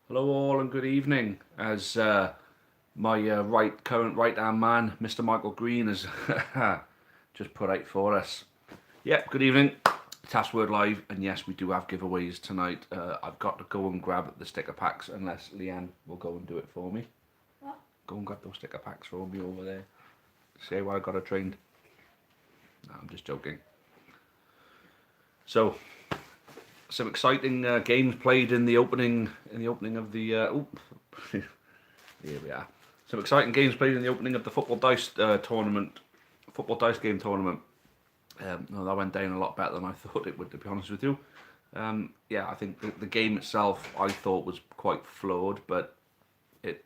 Hello all and good evening. As my current right hand man, Mr. Michael Green, has just put out for us. Yeah, good evening. Task Word Live, and yes, we do have giveaways tonight. I've got to go and grab the sticker packs unless Leanne will go and do it for me. What? Go and grab those sticker packs for me over there. Say why I got her trained. No, I'm just joking. So, some exciting games played in the opening of the. Here we are. Some exciting games played in the opening of the football dice tournament, football dice game tournament. No, that went down a lot better than I thought it would, to be honest with you. Yeah, I think the game itself I thought was quite flawed, but it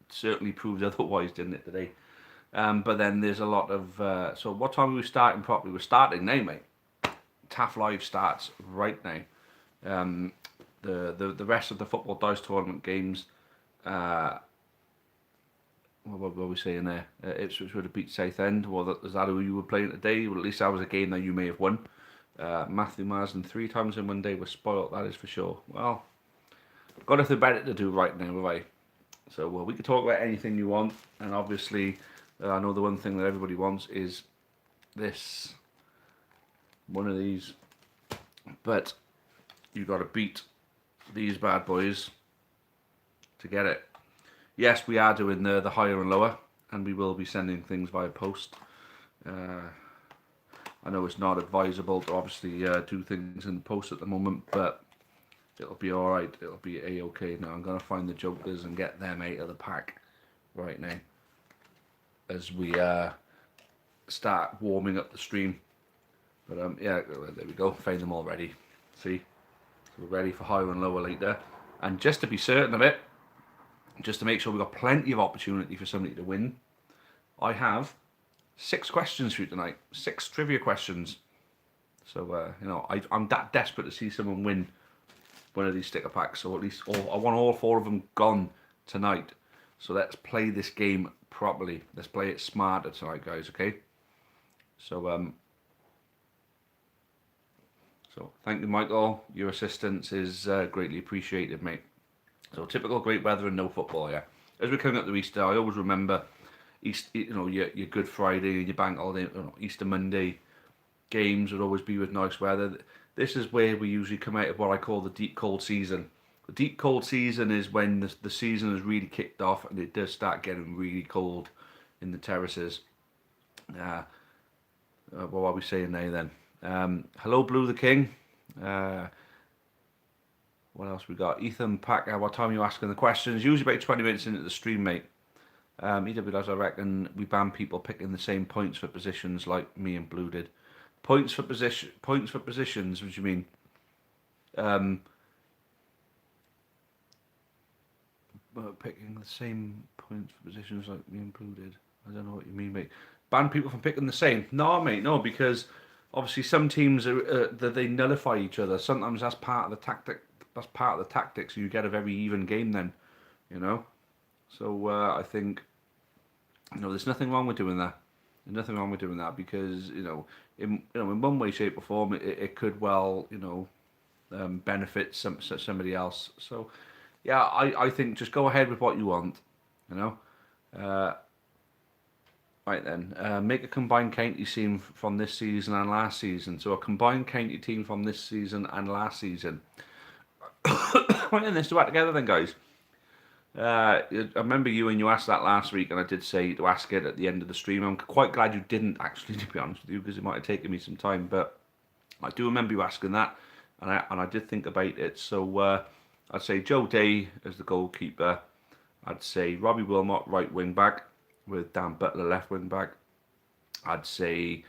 certainly proved otherwise, didn't it, today? But then there's a lot of. So, what time are we starting properly? We're starting now, mate. Taff Live starts right now. The rest of the football dice tournament games. What were we saying there? Ipswich would have beat Southend. Well, is that who you were playing today? Well, at least that was a game that you may have won. Matthew Marsden 3 times in one day was spoilt, that is for sure. Well, got nothing better to do right now, have I? So we can talk about anything you want, and obviously, I know the one thing that everybody wants is this, one of these. But you got to beat these bad boys to get it. Yes, we are doing the higher and lower, and we will be sending things via post. I know it's not advisable to obviously do things in post at the moment, but it'll be alright. It'll be a-okay. Now I'm going to find the jokers and get them out of the pack right now as we start warming up the stream. But yeah, there we go. Found them already. See? So we're ready for higher and lower later. And just to be certain of it, just to make sure we've got plenty of opportunity for somebody to win, I have 6 questions for you tonight. 6 trivia questions. So, I'm that desperate to see someone win one of these sticker packs. So at least I want all 4 of them gone tonight. So let's play this game properly. Let's play it smarter tonight, guys, okay? So, thank you, Michael. Your assistance is greatly appreciated, mate. So typical great weather and no football, yeah. As we're coming up to Easter, I always remember your Good Friday and your Bank Holiday, Easter Monday games would always be with nice weather. This is where we usually come out of what I call the deep cold season. The deep cold season is when the season has really kicked off and it does start getting really cold in the terraces. What are we saying now then? Hello, Blue the King. What else we got? Ethan Packer, what time are you asking the questions? Usually about 20 minutes into the stream, mate. EW does, I reckon we ban people picking the same points for positions like me and Blue did. Points for positions, what do you mean? Picking the same points for positions like me and Blue did. I don't know what you mean, mate. Ban people from picking the same? No, mate, no, because obviously some teams they nullify each other. Sometimes that's part of the tactic. That's part of the tactics. So you get a very even game then, you know. So I think there's nothing wrong with doing that. There's nothing wrong with doing that because in one way, shape, or form, it could well benefit somebody else. So yeah, I think just go ahead with what you want, you know. Right then, make a combined county team from this season and last season. So a combined county team from this season and last season. Right then, let's do that together then, guys. I remember you asked that last week, and I did say to ask it at the end of the stream. I'm quite glad you didn't, actually, to be honest with you, because it might have taken me some time. But I do remember you asking that, and I did think about it. So I'd say Joe Day as the goalkeeper. I'd say Robbie Wilmot, right wing back, with Dan Butler, left wing back. I'd say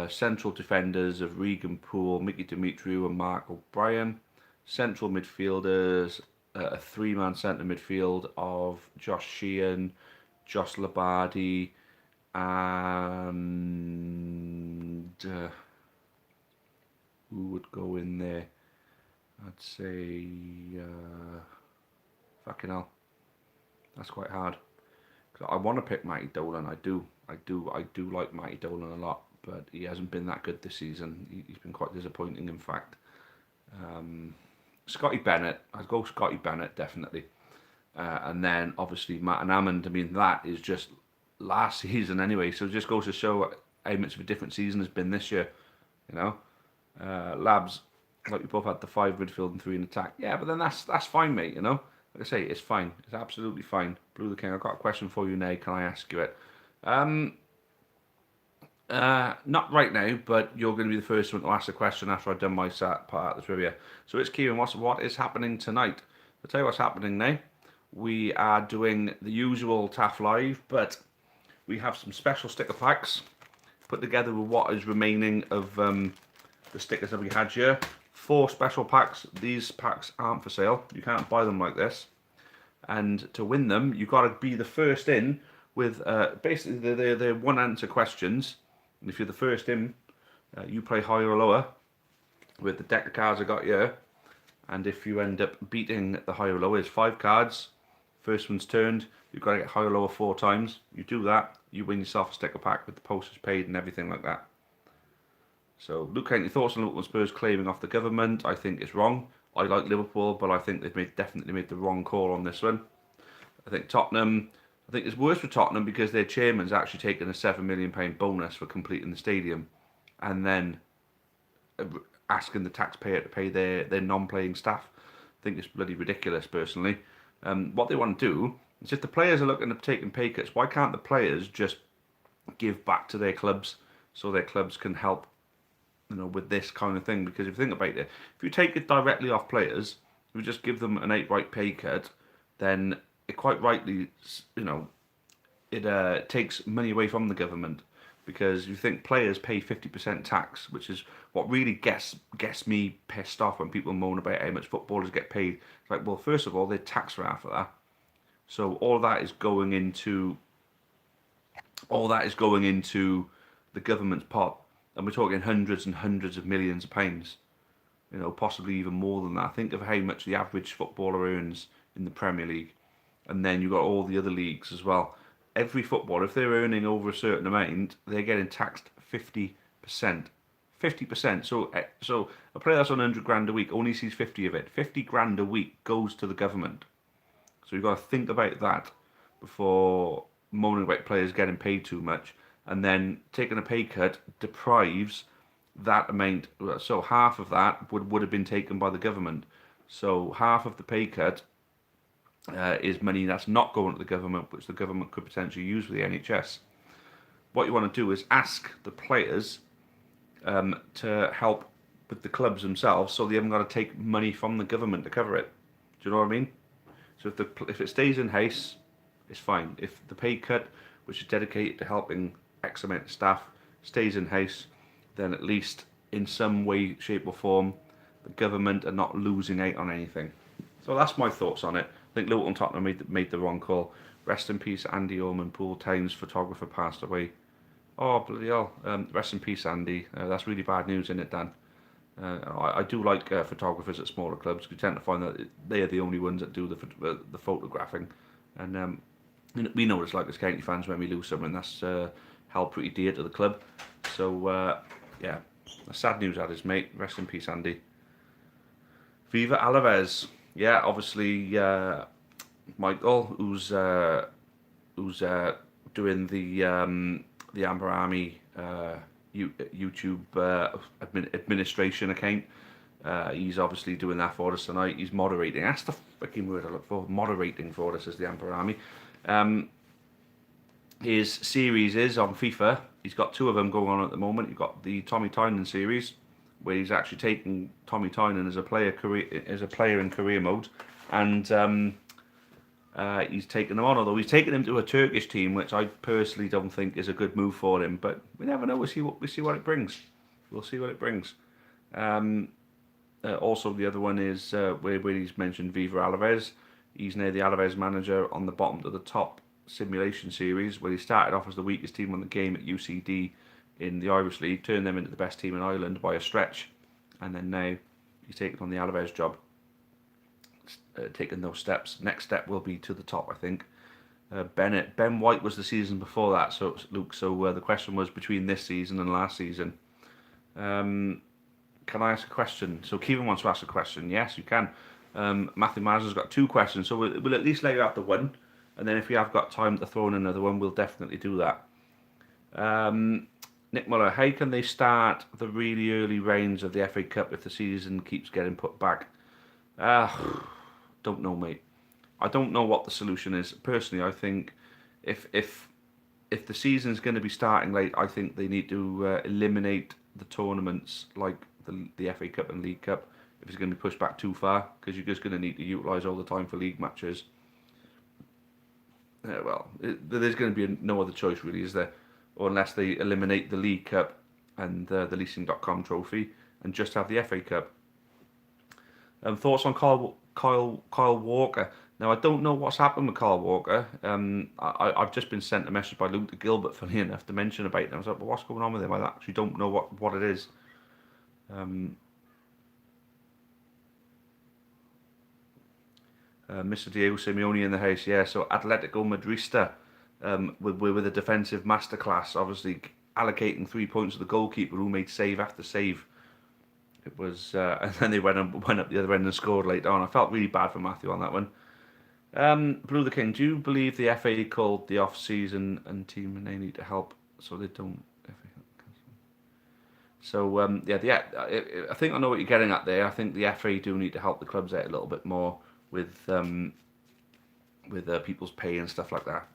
central defenders of Regan Poole, Mickey Demetriou, and Mark O'Brien. Central midfielders, a 3-man centre midfield of Josh Sheehan, Josh Labardi, and who would go in there? I'd say fucking hell, that's quite hard. I want to pick Matty Dolan. I do like Matty Dolan a lot, but he hasn't been that good this season. He's been quite disappointing, in fact. Scotty Bennett. I'd go Scotty Bennett, definitely. And then, obviously, Matt and Hammond. I mean, that is just last season anyway. So it just goes to show how much of a different season has been this year. You know? Labs, like we both had the 5 midfield and 3 in attack. Yeah, but then that's fine, mate, you know? Like I say, it's fine. It's absolutely fine. Blue the King, I've got a question for you now. Can I ask you it? Not right now, but you're going to be the first one to ask a question after I've done my part of the trivia. So it's Kieran, what is happening tonight? I'll tell you what's happening now. We are doing the usual Taff Live, but we have some special sticker packs put together with what is remaining of the stickers that we had here. 4 special packs. These packs aren't for sale. You can't buy them like this. And to win them, you've got to be the first in with basically they're one answer questions. And if you're the first in, you play higher or lower with the deck of cards I got here. And if you end up beating the higher or lower, it's 5 cards. First one's turned. You've got to get higher or lower 4 times. You do that, you win yourself a sticker pack with the postage paid and everything like that. So, Luke, your thoughts on Liverpool Spurs claiming off the government? I think it's wrong. I like Liverpool, but I think they've definitely made the wrong call on this one. I think Tottenham. I think it's worse for Tottenham because their chairman's actually taken a £7 million bonus for completing the stadium, and then asking the taxpayer to pay their non-playing staff. I think it's bloody ridiculous, personally. What they want to do is, if the players are looking at taking pay cuts, why can't the players just give back to their clubs so their clubs can help, you know, with this kind of thing? Because if you think about it, if you take it directly off players, if you just give them an outright pay cut, then it quite rightly, you know, it takes money away from the government. Because you think players pay 50% tax, which is what really gets me pissed off when people moan about how much footballers get paid. It's like, well, first of all, they're taxed for half of that. So all that is going into the government's pot, and we're talking hundreds and hundreds of millions of pounds. You know, possibly even more than that. Think of how much the average footballer earns in the Premier League, and then you've got all the other leagues as well. Every footballer, if they're earning over a certain amount, they're getting taxed 50%. 50%. So a player that's on 100 grand a week only sees 50 of it. 50 grand a week goes to the government. So you've got to think about that before moaning about players getting paid too much. And then taking a pay cut deprives that amount. So half of that would have been taken by the government. So half of the pay cut is money that's not going to the government, which the government could potentially use for the NHS. What you want to do is ask the players to help with the clubs themselves, so they haven't got to take money from the government to cover it. Do you know what I mean? So if it stays in house, it's fine. If the pay cut, which is dedicated to helping X amount of staff, stays in house, then at least in some way, shape or form, the government are not losing out on anything. So that's my thoughts on it. I think Liverpool and Tottenham made the wrong call. Rest in peace, Andy Ullman, Pool Times photographer, passed away. Oh, bloody hell. Rest in peace, Andy. That's really bad news, isn't it, Dan? I do like photographers at smaller clubs. You tend to find that they are the only ones that do the photographing. And we know what it's like as county fans when we lose someone. That's held pretty dear to the club. So, yeah, sad news that is, mate. Rest in peace, Andy. Viva Alaves. Yeah, obviously Michael, who's doing the Amber Army YouTube administration account. He's obviously doing that for us tonight. He's moderating. That's the freaking word I look for. Moderating for us as the Amber Army. His series is on FIFA. He's got 2 of them going on at the moment. You've got the Tommy Tynan series, where he's actually taking Tommy Tynan as a player in career mode, and he's taken them on. Although he's taken him to a Turkish team, which I personally don't think is a good move for him. But we never know. We'll see what it brings. We'll see what it brings. Also, the other one is where he's mentioned Viva Alaves. He's now the Alaves manager on the bottom to the top simulation series, where he started off as the weakest team on the game at UCD in the Irish League, turned them into the best team in Ireland by a stretch, and then now he's taken on the Alaves job, taking those steps. Next step will be to the top, I think. Ben White was the season before that, so Luke. So the question was between this season and last season. can I ask a question? So Kevin wants to ask a question. Yes, you can. Matthew Mars has got 2 questions, so we'll at least let you have the one, and then if you have got time to throw in another one, we'll definitely do that. Nick Muller, how can they start the really early reigns of the FA Cup if the season keeps getting put back? Don't know, mate. I don't know what the solution is. Personally, I think if the season's going to be starting late, I think they need to eliminate the tournaments like the FA Cup and League Cup if it's going to be pushed back too far, because you're just going to need to utilise all the time for league matches. There's going to be no other choice really, is there? Or unless they eliminate the League Cup and the leasing.com trophy and just have the FA Cup. Thoughts on Kyle Walker? Now, I don't know what's happened with Kyle Walker. I've just been sent a message by Luke Gilbert, funny enough, to mention about it. I was like, well, what's going on with him? I actually don't know what it is. Mr. Diego Simeone in the house, yeah. So Atletico Madrista, with a defensive masterclass, obviously allocating 3 points to the goalkeeper who made save after save. It was, and then they went up the other end and scored later on. I felt really bad for Matthew on that one. Blue the King, do you believe the FA called the off-season and team and they need to help so they don't? So I think I know what you're getting at there. I think the FA do need to help the clubs out a little bit more with people's pay and stuff like that.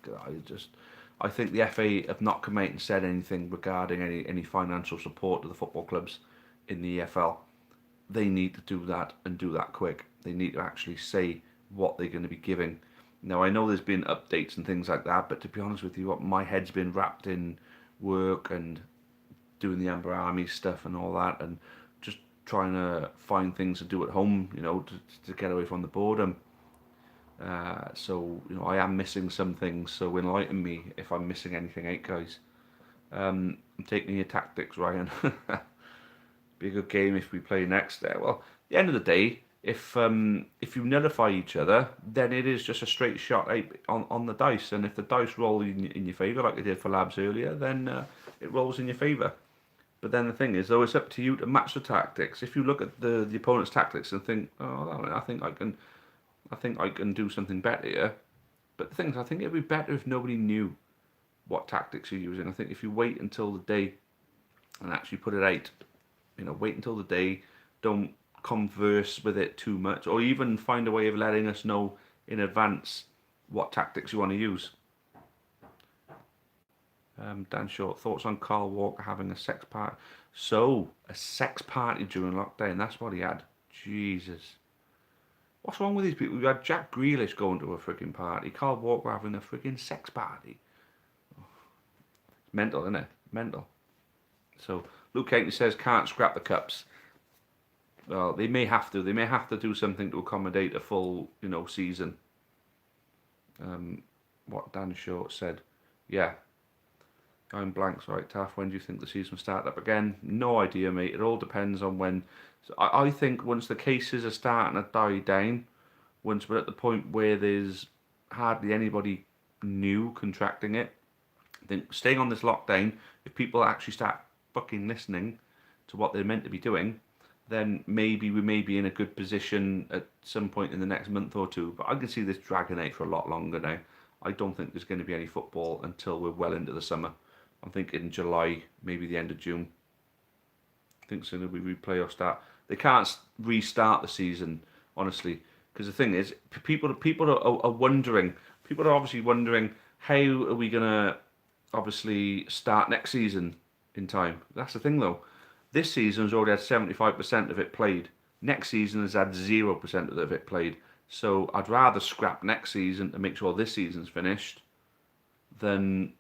I think the FA have not come out and said anything regarding any financial support to the football clubs in the EFL. They need to do that and do that quick. They need to actually say what they're going to be giving. Now, I know there's been updates and things like that, but to be honest with you, my head's been wrapped in work and doing the Amber Army stuff and all that, and just trying to find things to do at home, to get away from the boredom. So, I am missing some things, so enlighten me if I'm missing anything out, guys. I'm taking your tactics, Ryan. Be a good game if we play next there. Well, at the end of the day, if you nullify each other, then it is just a straight shot on the dice, and if the dice roll in your favour, like they did for Labs earlier, then it rolls in your favour. But then the thing is, though, it's up to you to match the tactics. If you look at the opponent's tactics and think, oh, I think I can do something better here. But the thing is, I think it'd be better if nobody knew what tactics you're using. I think if you wait until the day and actually put it out, wait until the day, don't converse with it too much, or even find a way of letting us know in advance what tactics you want to use. Dan Short, thoughts on Carl Walker having a sex party? So, a sex party during lockdown, that's what he had. Jesus. What's wrong with these people? We had Jack Grealish going to a freaking party, Carl Walker having a freaking sex party. Mental, isn't it? Mental. So, Luke Hankey says can't scrap the cups. Well, they may have to. They may have to do something to accommodate a full, season. What Dan Short said. Yeah. I'm blank, right, Taff. When do you think the season will start up again? No idea, mate. It all depends on when. So I think once the cases are starting to die down, once we're at the point where there's hardly anybody new contracting it, I think staying on this lockdown, if people actually start fucking listening to what they're meant to be doing, then maybe we may be in a good position at some point in the next month or two. But I can see this dragging out for a lot longer now. I don't think there's going to be any football until we're well into the summer. I'm thinking July, maybe the end of June. I think sooner we playoff start. They can't restart the season, honestly, because the thing is, people are wondering. People are obviously wondering how are we gonna obviously start next season in time. That's the thing, though. This season's already had 75% of it played. Next season has had 0% of it played. So I'd rather scrap next season to make sure this season's finished than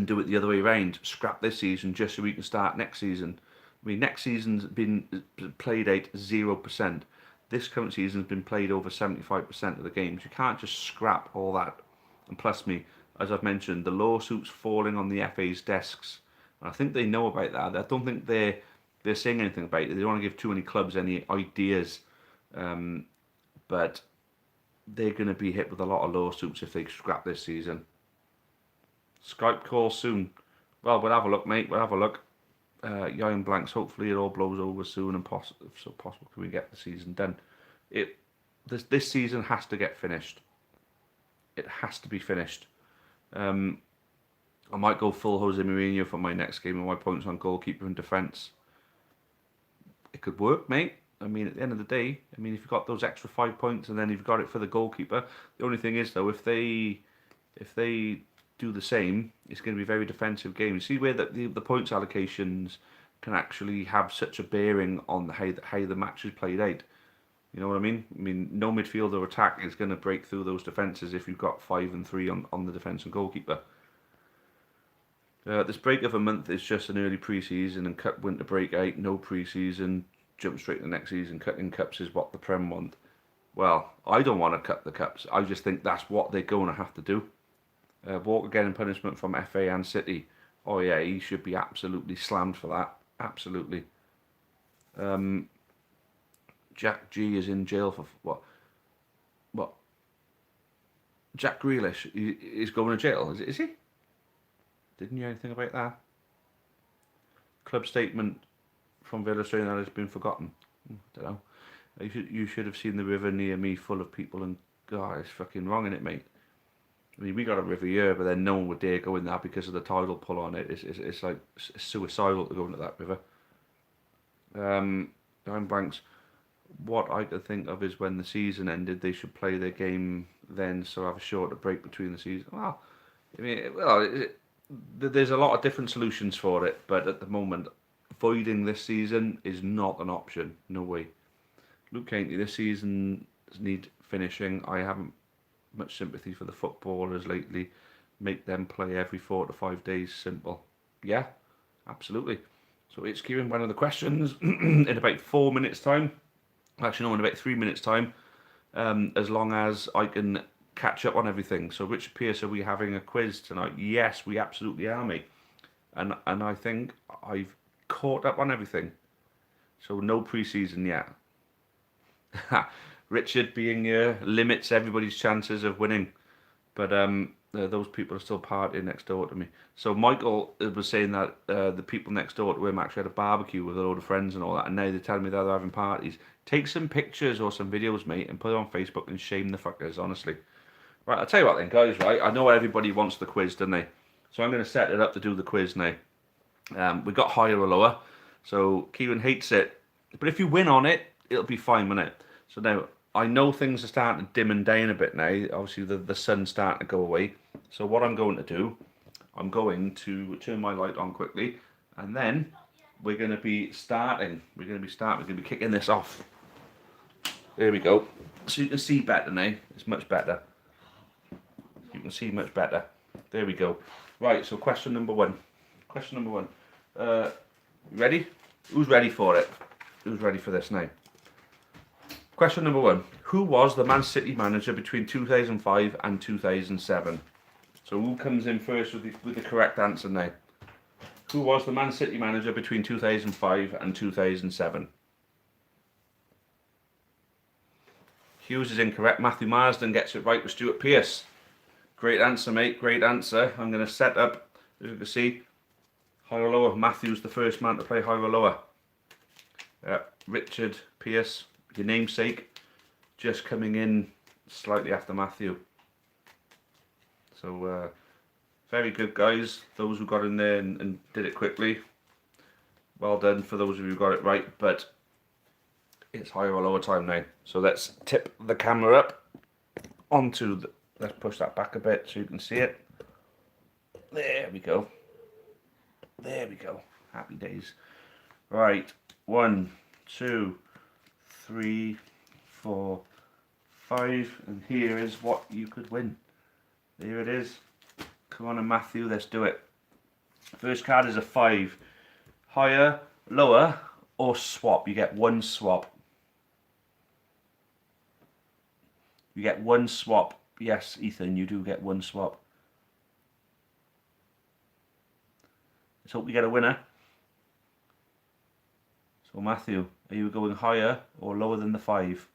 do it the other way around. Scrap this season just so we can start next season. I mean, next season's been played out 0%. This current season's been played over 75% of the games. You can't just scrap all that. And plus as I've mentioned, the lawsuits falling on the FA's desks. And I think they know about that. I don't think they're saying anything about it. They don't want to give too many clubs any ideas. But they're going to be hit with a lot of lawsuits if they scrap this season. Skype call soon. Well, we'll have a look, mate. We'll have a look. Young blanks. Hopefully it all blows over soon and so possible can we get the season done. This season has to get finished. It has to be finished. I might go full Jose Mourinho for my next game with my points on goalkeeper and defence. It could work, mate. I mean, at the end of the day, I mean, if you've got those extra 5 points and then you've got it for the goalkeeper, the only thing is though, if they do the same, it's going to be a very defensive game. You see where the points allocations can actually have such a bearing on how the match is played out. You know what I mean? I mean, no midfielder or attack is going to break through those defences if you've got 5 and 3 on the defence and goalkeeper. This break of a month is just an early pre-season and cup winter break out, no pre-season, jump straight to the next season. Cutting cups is what the Prem want. Well, I don't want to cut the cups. I just think that's what they're going to have to do. Walker getting punishment from FA and City. Oh yeah, he should be absolutely slammed for that. Absolutely. Jack G is in jail for what? What? Jack Grealish is going to jail, is he? Didn't you hear anything about that? Club statement from Villa saying that has been forgotten. I don't know. You should have seen the river near me full of people and God, it's fucking wrong, isn't it, mate? I mean, we got a river here, but then no one would dare go in there because of the tidal pull on it. It's like suicidal to go into that river. Down blanks. What I could think of is when the season ended, they should play their game then, so have a shorter break between the season. Well, I mean, there's a lot of different solutions for it, but at the moment, voiding this season is not an option. No way. Luke Canty, this season need finishing. I haven't much sympathy for the footballers lately. Make them play every 4 to 5 days. Simple. Yeah, absolutely. So it's Kieran, one of the questions in about 4 minutes time. Actually, no, in about 3 minutes time. As long as I can catch up on everything. So Richard Pearce, are we having a quiz tonight? Yes, we absolutely are, mate. And I think I've caught up on everything. So no pre-season yet. Richard being here limits everybody's chances of winning. But those people are still partying next door to me. So Michael was saying that the people next door to him actually had a barbecue with a load of friends and all that, and now they're telling me that they're having parties. Take some pictures or some videos, mate, and put it on Facebook and shame the fuckers, honestly. Right, I'll tell you what then, guys, right? I know everybody wants the quiz, don't they? So I'm going to set it up to do the quiz now. We got higher or lower. So Kieran hates it. But if you win on it, it'll be fine, won't it? So now, I know things are starting to dim and down a bit now. Obviously, the sun's starting to go away. So what I'm going to do, I'm going to turn my light on quickly. And then we're going to be starting. We're going to be kicking this off. There we go. So you can see better now. It's much better. You can see much better. There we go. Right, so question number one. Ready? Who's ready for it? Who's ready for this now? Question number one. Who was the Man City manager between 2005 and 2007? So who comes in first with the correct answer now? Who was the Man City manager between 2005 and 2007? Hughes is incorrect. Matthew Marsden gets it right with Stuart Pearce. Great answer, mate. Great answer. I'm going to set up, as you can see, higher or lower. Matthew's the first man to play higher or lower. Richard Pearce, your namesake, just coming in slightly after Matthew. So, very good, guys. Those who got in there and did it quickly. Well done for those of you who got it right, but it's higher or lower time now. So let's tip the camera up onto the... Let's push that back a bit so you can see it. There we go. There we go. Happy days. Right. 1, 2, 3, 4, 5. And here is what you could win. There it is. Come on, and Matthew, let's do it. First card is a 5. Higher, lower, or swap. You get one swap. You get one swap. Yes, Ethan, you do get one swap. Let's hope we get a winner. So Matthew, are you going higher or lower than the 5?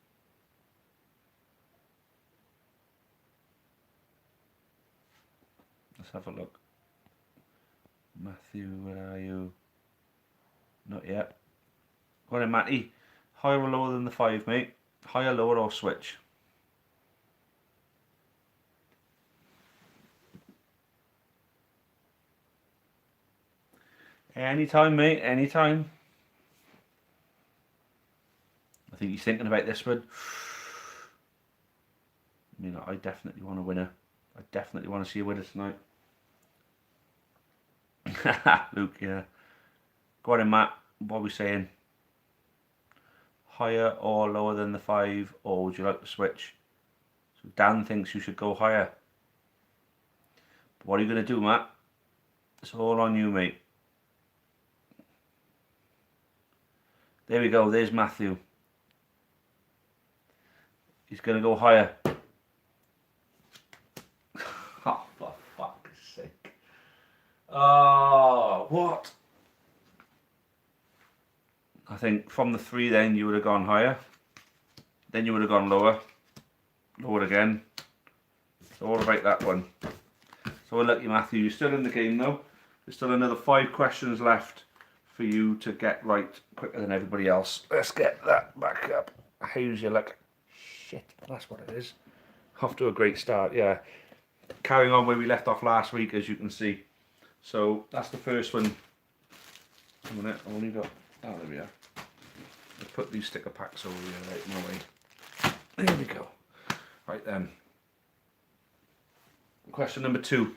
Let's have a look. Matthew, where are you? Not yet. Go on then, Matty. Higher or lower than the 5, mate? Higher, lower, or switch? Anytime, mate. Anytime. I think he's thinking about this one. I mean, I definitely want a winner. I definitely want to see a winner tonight. Luke, yeah. Go on in, Matt. What are we saying? Higher or lower than the 5, or would you like to switch? So Dan thinks you should go higher. But what are you going to do, Matt? It's all on you, mate. There we go. There's Matthew. He's going to go higher. Oh, for fuck's sake. Oh, what? I think from the 3 then you would have gone higher. Then you would have gone lower. Lower again. It's all about that one. So we're lucky, Matthew. You're still in the game though. There's still another 5 questions left for you to get right quicker than everybody else. Let's get that back up. How's your luck? Shit, that's what it is. Off to a great start, yeah. Carrying on where we left off last week, as you can see. So that's the first one. A minute, I've only got... Oh, there we are. Let's put these sticker packs over here right in my way. There we go. Right then. Question number 2.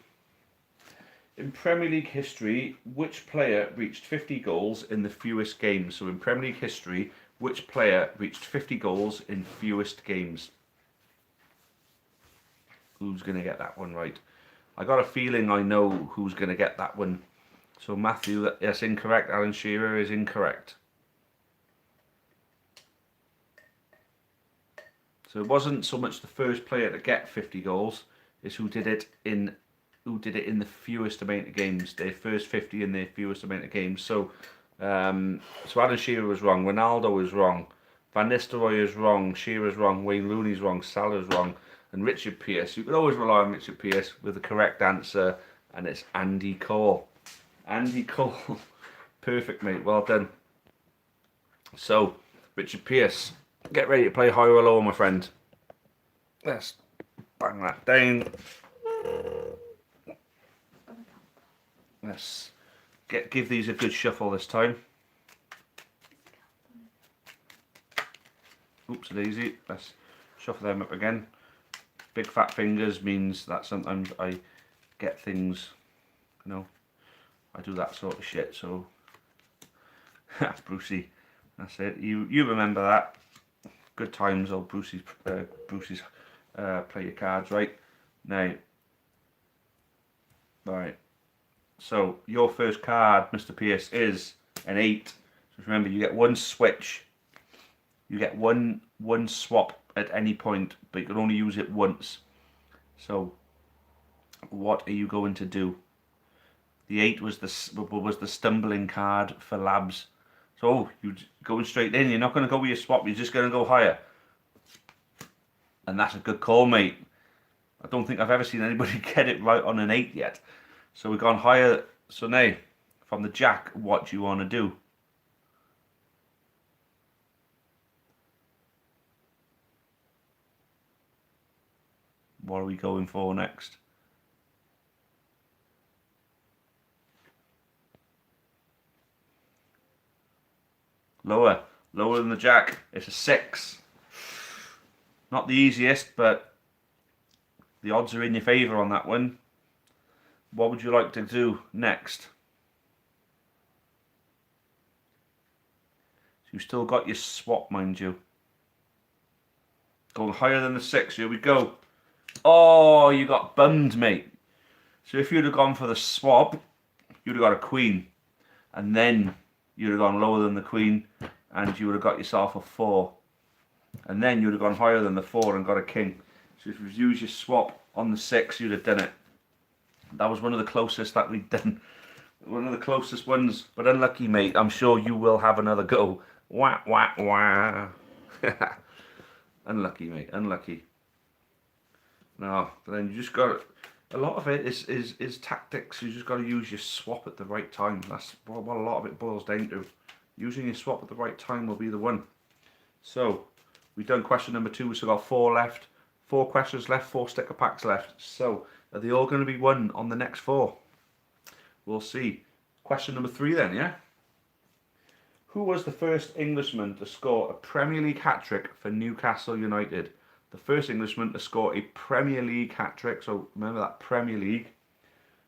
In Premier League history, which player reached 50 goals in the fewest games? So in Premier League history, which player reached 50 goals in fewest games? Who's going to get that one right? I got a feeling I know who's going to get that one. So Matthew, that's incorrect. Alan Shearer is incorrect. So it wasn't so much the first player to get 50 goals, it's who did it in the fewest amount of games. Their first 50 in their fewest amount of games. So Alan Shearer was wrong, Ronaldo is wrong, Van Nistelrooy is wrong, Shearer's wrong, Wayne Rooney's wrong, Salah's wrong, and Richard Pearce. You can always rely on Richard Pearce with the correct answer, and it's Andy Cole. Andy Cole. Perfect, mate. Well done. So, Richard Pearce, get ready to play higher or lower, my friend. Let's bang that down. Let's give these a good shuffle this time. Oops, daisy. Let's shuffle them up again. Big fat fingers means that sometimes I get things, you know, I do that sort of shit. So, Brucey, that's it. You remember that? Good times, old Brucey's play your cards right now. Right. So your first card, Mr. Pearce, is an 8. So remember, you get 1 switch. You get one swap at any point, but you can only use it once. So, what are you going to do? The 8 was the stumbling card for Labs. So you're going straight in. You're not going to go with your swap. You're just going to go higher. And that's a good call, mate. I don't think I've ever seen anybody get it right on an 8 yet. So we've gone higher. So now, from the Jack, what do you want to do? What are we going for next? Lower. Lower than the Jack. It's a 6. Not the easiest, but the odds are in your favour on that one. What would you like to do next? So you've still got your swap, mind you. Going higher than the 6. Here we go. Oh, you got bummed, mate. So if you'd have gone for the swap, you'd have got a queen. And then you'd have gone lower than the queen, and you would have got yourself a 4. And then you would have gone higher than the 4 and got a king. So if you used your swap on the 6, you'd have done it. That was one of the closest that we'd done. One of the closest ones, but unlucky, mate. I'm sure you will have another go. Wah, wah, wah. Unlucky, mate. Unlucky. No, but then you just got... A lot of it is tactics. You just got to use your swap at the right time. That's what a lot of it boils down to. Using your swap at the right time will be the one. So, we've done question number 2, so we've got 4 left. 4 questions left, 4 sticker packs left. So, are they all going to be won on the next 4? We'll see. Question number 3 then, yeah? Who was the first Englishman to score a Premier League hat-trick for Newcastle United? The first Englishman to score a Premier League hat-trick, so remember that, Premier League.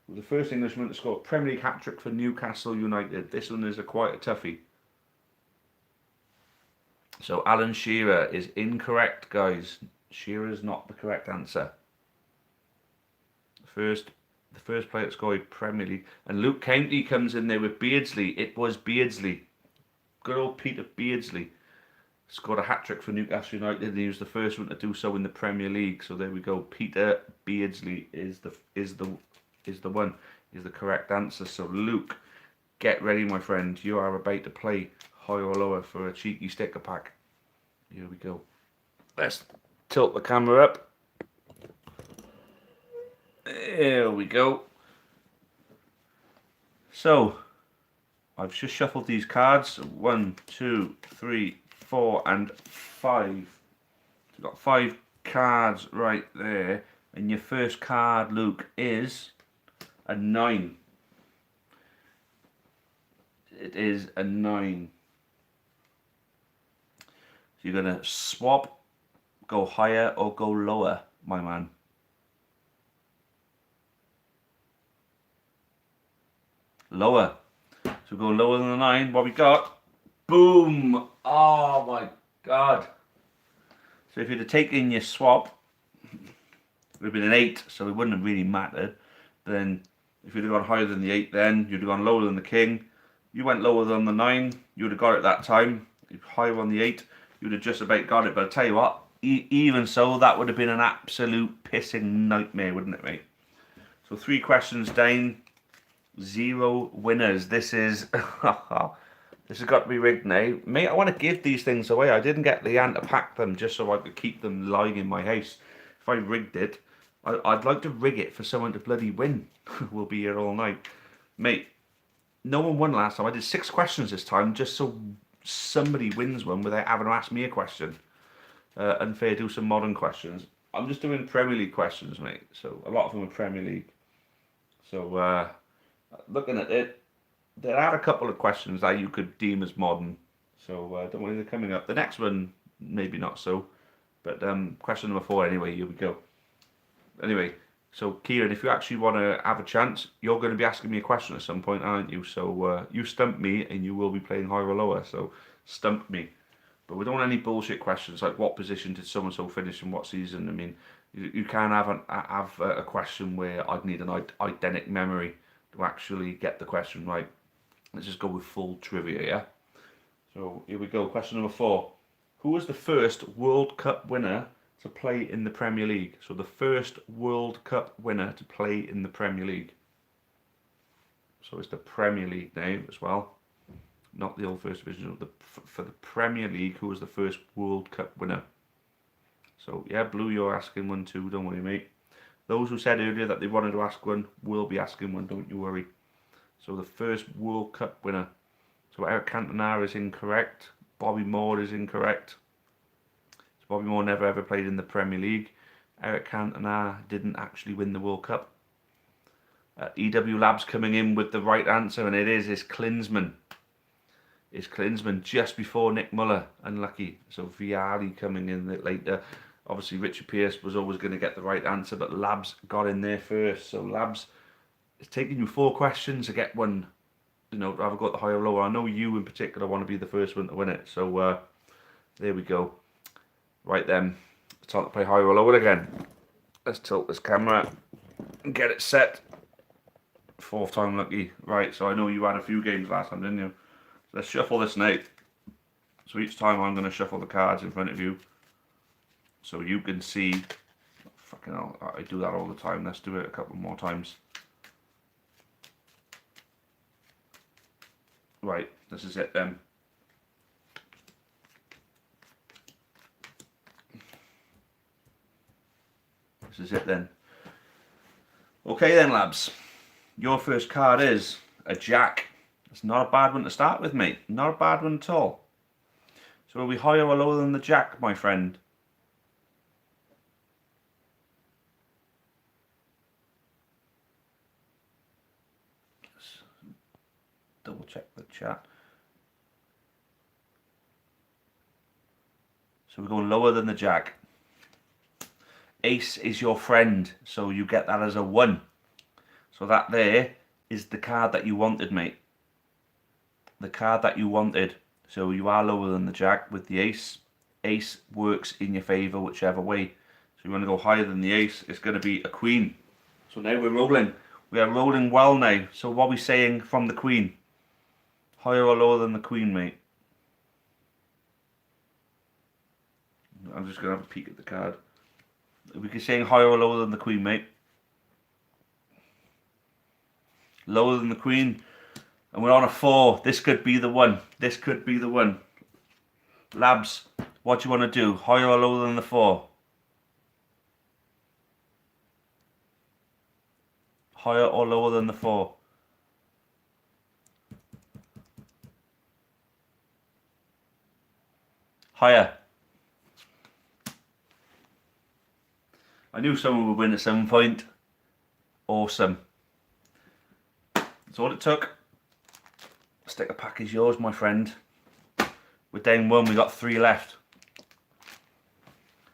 The first Englishman to score a Premier League hat-trick for Newcastle United. This one is quite a toughie. So Alan Shearer is incorrect, guys. Shearer is not the correct answer. The first player to score a Premier League. And Luke County comes in there with Beardsley. It was Beardsley. Good old Peter Beardsley scored a hat-trick for Newcastle United, and he was the first one to do so in the Premier League. So there we go. Peter Beardsley is the one. Is the correct answer. So Luke, get ready, my friend. You are about to play high or lower for a cheeky sticker pack. Here we go. Let's tilt the camera up. There we go. So, I've just shuffled these cards. 1, 2, 3, 4, and 5. So you've got 5 cards right there. And your first card, Luke, is a 9. It is a 9. So you're going to swap, go higher or go lower, my man. Lower. So we go lower than the 9. What we got? Boom! Oh my god. So if you'd have taken your swap, it would have been an 8, so it wouldn't have really mattered. Then if you'd have gone higher than the 8, then you'd have gone lower than the king. You went lower than the 9, you would have got it that time. If higher on the 8, you would have just about got it. But I tell you what, even so, that would have been an absolute pissing nightmare, wouldn't it, mate? So 3 questions down, 0 winners. This is this has got to be rigged now, mate. I want to give these things away. I didn't get the ant to pack them just so I could keep them lying in my house. If I rigged it, I'd like to rig it for someone to bloody win. We'll be here all night, mate. No one won last time. I did 6 questions this time just so somebody wins one without having to ask me a question. Unfair, do some modern questions. I'm just doing Premier League questions, mate. So a lot of them are Premier League. So looking at it, there are a couple of questions that you could deem as modern. So don't worry, they're coming up. The next one, maybe not so. But question number 4 anyway, here we go. Anyway, so Kieran, if you actually want to have a chance, you're going to be asking me a question at some point, aren't you? So you stump me and you will be playing higher or lower. So stump me. But we don't want any bullshit questions like what position did so-and-so finish in what season. I mean, you can't have a question where I'd need an eidetic memory to actually get the question right. Let's just go with full trivia, yeah? So here we go. Question number 4. Who was the first World Cup winner to play in the Premier League? So the first World Cup winner to play in the Premier League. So it's the Premier League now as well. Not the old First Division. For the Premier League, who was the first World Cup winner? So yeah, Blue, you're asking one too. Don't worry, mate. Those who said earlier that they wanted to ask one will be asking one. Don't you worry. So the first World Cup winner. So Eric Cantona is incorrect. Bobby Moore is incorrect. So Bobby Moore never ever played in the Premier League. Eric Cantona didn't actually win the World Cup. EW Labs coming in with the right answer, and it's Klinsmann. It's Klinsmann just before Nick Muller. Unlucky. So Vialli coming in later. Obviously Richard Pearce was always going to get the right answer, but Labs got in there first. So Labs, it's taking you 4 questions to get one. You know, I've got the higher or lower. I know you in particular want to be the first one to win it. So there we go. Right then, it's time to play higher or lower again. Let's tilt this camera and get it set. 4th time lucky. Right, so I know you had a few games last time, didn't you? Let's shuffle this now. So each time I'm going to shuffle the cards in front of you so you can see. Fucking hell, I do that all the time. Let's do it a couple more times. Right, this is it then. This is it then. Okay then, lads. Your first card is a Jack. It's not a bad one to start with, mate. Not a bad one at all. So are we higher or lower than the jack, my friend? Let's double check the chat. So we're going lower than the jack. Ace is your friend, so you get that as a 1. So that there is the card that you wanted, mate. The card that you wanted. So you are lower than the jack with the ace. Ace works in your favour whichever way. So you want to go higher than the ace, it's going to be a queen. So now we're rolling. We are rolling well now. So what are we saying from the queen? Higher or lower than the queen, mate? I'm just going to have a peek at the card. Are we saying higher or lower than the queen, mate? Lower than the queen. And we're on a 4. This could be the one. This could be the one. Labs, what do you want to do? Higher or lower than the 4? Higher or lower than the 4? Higher. I knew someone would win at some point. Awesome. That's all it took. Sticker pack is yours, my friend. We're down 1, we got 3 left.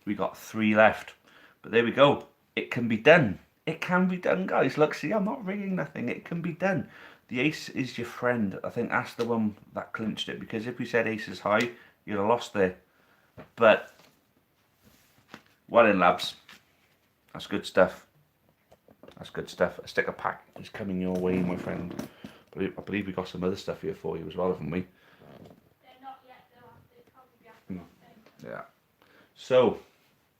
We got 3 left. But there we go. It can be done. It can be done, guys. Look, see, I'm not ringing nothing. It can be done. The ace is your friend. I think that's the one that clinched it. Because if we said ace is high, you'd have lost there. But, well in, labs. That's good stuff. That's good stuff. A sticker pack is coming your way, my friend. I believe we got some other stuff here for you as well, haven't we? They're not yet, they'll probably be after Yeah. So,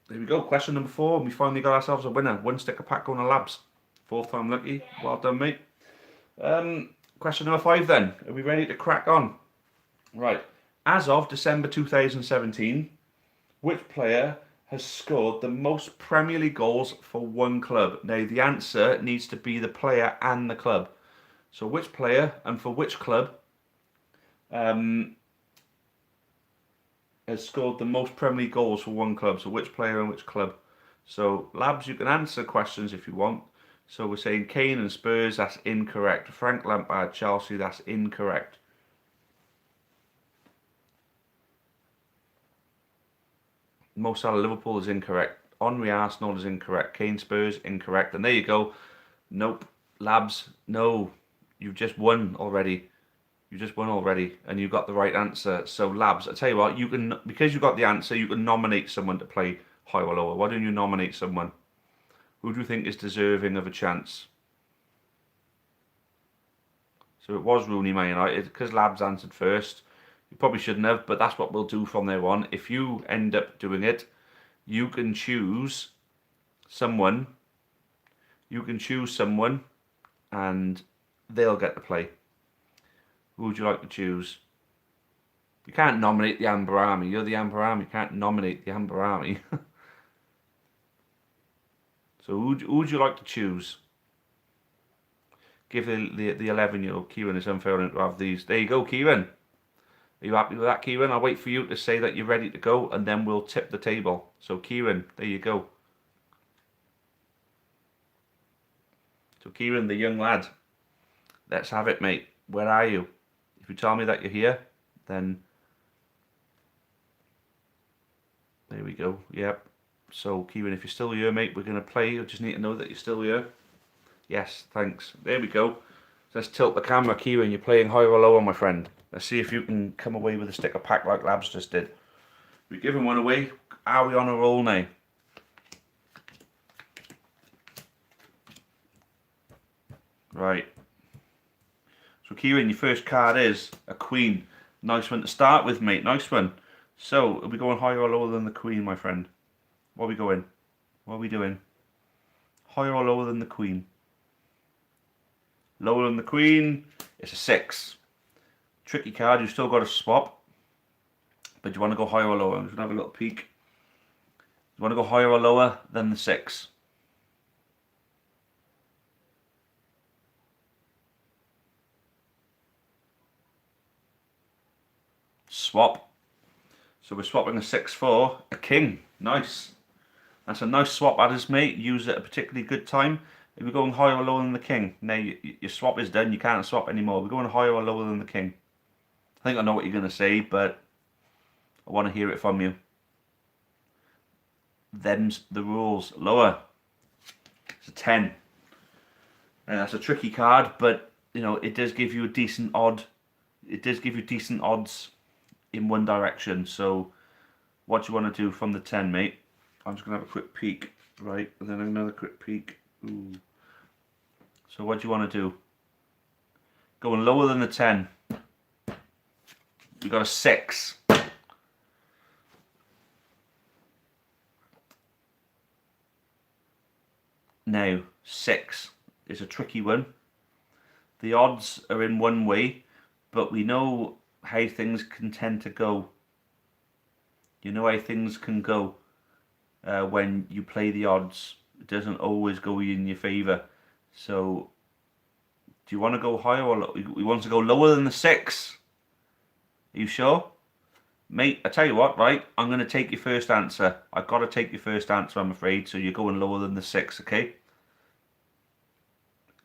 there we go. Question number 4. We finally got ourselves a winner. 1 sticker pack going to labs. 4th time lucky. Yeah. Well done, mate. Question number 5 then. Are we ready to crack on? Right. As of December 2017, which player has scored the most Premier League goals for one club? Now, the answer needs to be the player and the club. So, which player and for which club has scored the most Premier League goals for one club? So, which player and which club? So, labs, you can answer questions if you want. So, we're saying Kane and Spurs, that's incorrect. Frank Lampard, Chelsea, that's incorrect. Mo Salah, Liverpool is incorrect. Henry, Arsenal is incorrect. Kane, Spurs, incorrect. And there you go. Nope. Labs, no. You've just won already. You just won already, and you got the right answer. So, labs, I tell you what, you can, because you got the answer, you can nominate someone to play high or lower. Why don't you nominate someone? Who do you think is deserving of a chance? So it was Rooney, Man United, because labs answered first. You probably shouldn't have, but that's what we'll do from there on. If you end up doing it, you can choose someone. You can choose someone, and they'll get to play. Who would you like to choose? You can't nominate the Amber Army. You're the Amber Army. You can't nominate the Amber Army. So who would you like to choose? Give the 11-year-old Kieran his unfair to have these. There you go, Kieran. Are you happy with that, Kieran? I'll wait for you to say that you're ready to go, and then we'll tip the table. So, Kieran, there you go. So, Kieran, the young lad, let's have it, mate. Where are you? If you tell me that you're here, then there we go. Yep. So, Kieran, if you're still here, mate, we're going to play. I just need to know that you're still here. Yes, thanks. There we go. Let's tilt the camera, Kieran. You're playing higher or lower, my friend. Let's see if you can come away with a sticker pack like Labs just did. We're giving one away. Are we on a roll now? Right. So, Kieran, your first card is a queen. Nice one to start with, mate. Nice one. So, are we going higher or lower than the queen, my friend? What are we going? What are we doing? Higher or lower than the queen? Lower than the queen. It's a 6. Tricky card, you've still got to swap. But you want to go higher or lower? I'm just going to have a little peek. You want to go higher or lower than the 6? swap. So we're swapping a 6 for a king. Nice. That's a nice swap, that is, mate. Use it at a particularly good time. If we're going higher or lower than the king. Now, your swap is done. You can't swap anymore. We're going higher or lower than the king. I think I know what you're going to say, but I want to hear it from you. Them's the rules. Lower. It's a 10. And that's a tricky card, but, you know, it does give you a decent odd. It does give you decent odds in one direction. So, what do you want to do from the 10, mate? I'm just going to have a quick peek, right? And then another quick peek. Ooh. So what do you want to do? Going lower than the 10. You got a 6. Now, 6 is a tricky one. The odds are in one way, but we know how things can tend to go. You know how things can go when you play the odds. It doesn't always go in your favour. So, do you want to go higher or low? We want to go lower than the 6. Are you sure? Mate, I tell you what, right? I'm going to take your first answer. I've got to take your first answer, I'm afraid. So you're going lower than the 6, okay?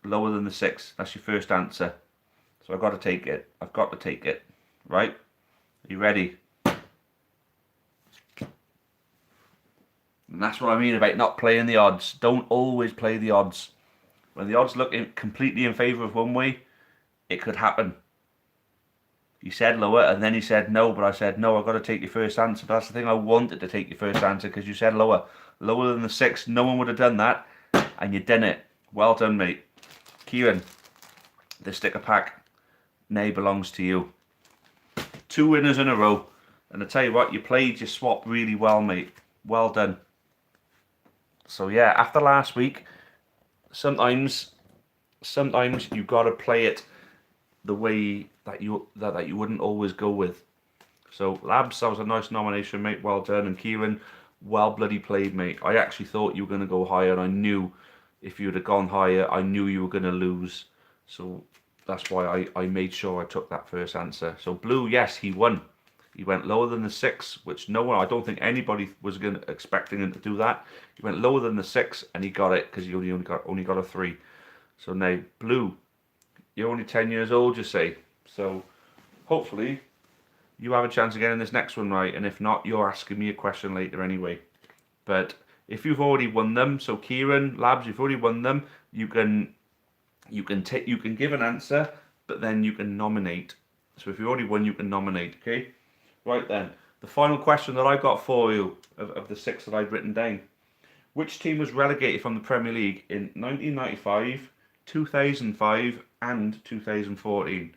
Lower than the 6. That's your first answer. So I've got to take it. I've got to take it. Right? Are you ready? And that's what I mean about not playing the odds. Don't always play the odds. When the odds look completely in favour of one way, it could happen. He said lower, and then he said no, but I said no, I've got to take your first answer. But that's the thing, I wanted to take your first answer because you said lower. Lower than the 6, no one would have done that, and you done it. Well done, mate. Kieran, the sticker pack now belongs to you. 2 winners in a row, and I tell you what, you played your swap really well, mate. Well done. So yeah, after last week, sometimes you got to play it the way that you wouldn't always go with. So Labs, that was a nice nomination, mate. Well done. And Kieran, well bloody played, mate. I actually thought you were going to go higher, and I knew if you'd have gone higher, I knew you were going to lose. So that's why I made sure I took that first answer. So Blue, yes, he won. He went lower than the 6, which no one, I don't think anybody was expecting him to do that. He went lower than the 6, and he got it because he only got a 3. So now, Blue, you're only 10 years old, you say. So hopefully you have a chance of getting this next one right. And if not, you're asking me a question later anyway. But if you've already won them, so Kieran, Labs, you've already won them. You can give an answer, but then you can nominate. So if you already won, you can nominate. Okay. Right then, the final question that I got for you of the 6 that I'd written down. Which team was relegated from the Premier League in 1995, 2005 and 2014?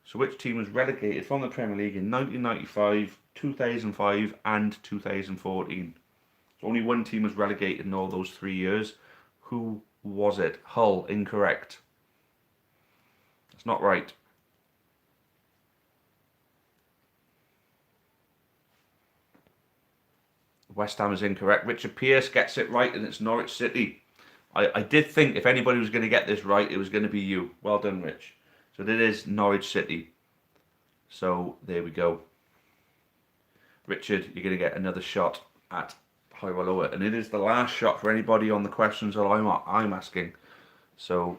So which team was relegated from the Premier League in 1995, 2005 and 2014? So only one team was relegated in all those 3 years. Who was it? Hull, incorrect. That's not right. West Ham is incorrect. Richard Pearce gets it right, and it's Norwich City. I did think if anybody was going to get this right, it was going to be you. Well done, Rich. So it is Norwich City. So there we go. Richard, you're going to get another shot at higher or lower, and it is the last shot for anybody on the questions that I'm asking. So